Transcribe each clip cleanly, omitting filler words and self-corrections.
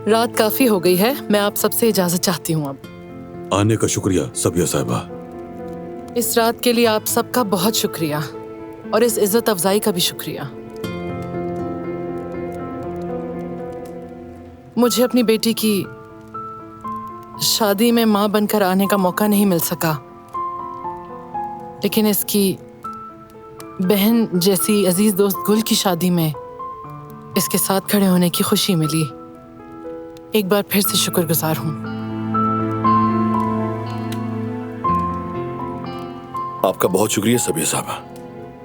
रात काफी हो गई है, मैं आप सबसे इजाजत चाहती हूँ अब। आने का शुक्रिया सबिया साहिबा। इस रात के लिए आप सबका बहुत शुक्रिया और इस इज्जत अफजाई का भी शुक्रिया। मुझे अपनी बेटी की शादी में मां बनकर आने का मौका नहीं मिल सका, लेकिन इसकी बहन जैसी अजीज दोस्त गुल की शादी में इसके साथ खड़े होने की खुशी मिली। एक बार फिर से शुक्रगुजार हूँ। आपका बहुत शुक्रिया सबिया साहबा।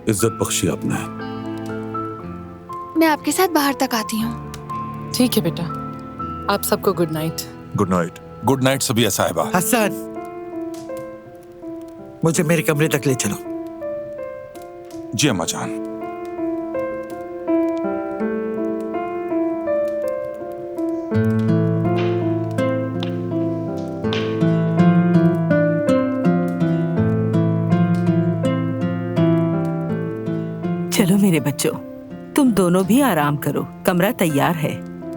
इज्जत बख्शी आपने। मैं आपके साथ बाहर तक आती हूँ। ठीक है बेटा, आप सबको good night. Good night. Good night Sabiya Sahiba. Hasan, मुझे मेरे कमरे तक ले चलो। जी अम्मा जान। चलो मेरे बच्चों, तुम दोनों भी आराम करो, कमरा तैयार है।